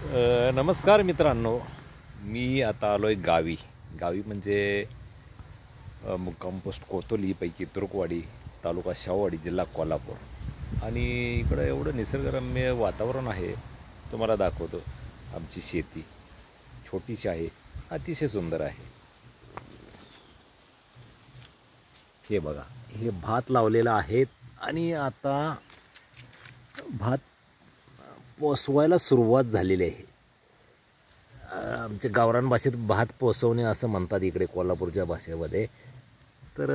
नमस्कार मित्रांनो, मी आता आलो आहे गावी. गावी म्हणजे मुक्काम पोस्ट कोतोलीपैकी तुर्कवाडी, तालुका शाहूवाडी, जिल्हा कोल्हापूर. आणि इकडं एवढं निसर्गरम्य वातावरण आहे, तुम्हाला दाखवतो. आमची शेती छोटीशी आहे, अतिशय सुंदर आहे. हे बघा, हे भात लावलेलं आहेत आणि आता भात पोसवायला सुरुवात झालेली आहे. आमच्या गावरान भाषेत भात पोसवणे असं म्हणतात इकडे कोल्हापूरच्या भाषेमध्ये. तर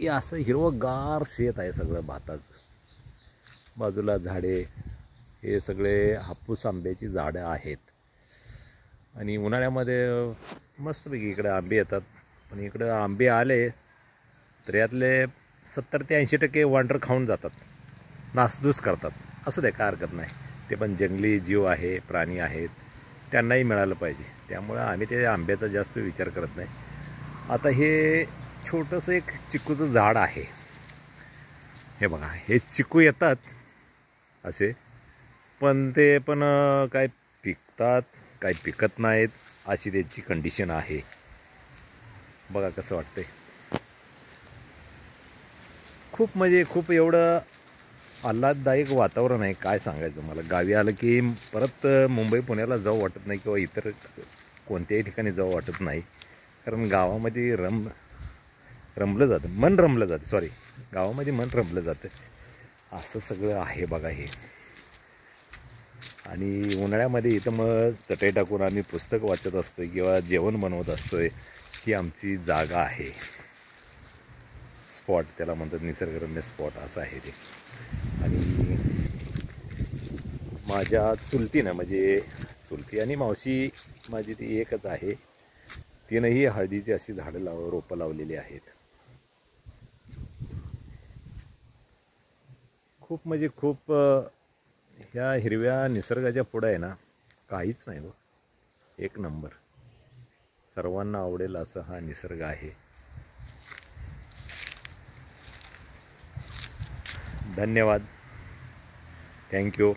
हे असं हिरवंगार शेत आहे सगळं भाताचं. बाजूला झाडे, हे सगळे हापूस आंब्याची झाडं आहेत. आणि उन्हाळ्यामध्ये मस्तपैकी इकडे आंबे येतात. पण इकडं आंबे आले तर यातले 70 ते 80% वांडर खाऊन जातात, नासधूस करतात. असू दे, काय हरकत नाही. ते पण जंगली जीव आहे, प्राणी आहेत, त्यांनाही मिळालं पाहिजे. त्यामुळं आम्ही ते आंब्याचा जास्त विचार करत नाही. आता हे छोटंसं एक चिकूचं झाड आहे. हे बघा, हे चिकू येतात असे, पण ते पण काय पिकतात काय पिकत नाहीत, अशी त्यांची कंडिशन आहे. बघा कसं वाटतंय. खूप म्हणजे खूप एवढं आल्हाददायक वातावरण आहे, काय सांगायचं मला. गावी आलं की परत मुंबई पुण्याला जाऊ वाटत नाही, किंवा इतर कोणत्याही ठिकाणी जाऊ वाटत नाही. कारण गावामध्ये रमलं जातं, मन रमलं जातं. सॉरी, गावामध्ये मन रमलं जातं. असं सगळं आहे बघा हे. आणि उन्हाळ्यामध्ये इथं मग चटई टाकून आम्ही पुस्तक वाचत असतोय किंवा जेवण बनवत असतोय. ही आमची जागा आहे. स्पॉट त्याला म्हणतात, निसर्गरम्य स्पॉट असं आहे ते. आणि माझ्या चुलतीनं, म्हणजे चुलती आणि मावशी माझी ती एकच आहे, तिनंही हळदीची अशी झाडं रोपं लावलेली आहेत. खूप म्हणजे खूप ह्या हिरव्या निसर्गाच्या पुढं आहे ना, काहीच नाही हो. एक नंबर. सर्वांना आवडेल असं हा निसर्ग आहे. धन्यवाद. थँक्यू.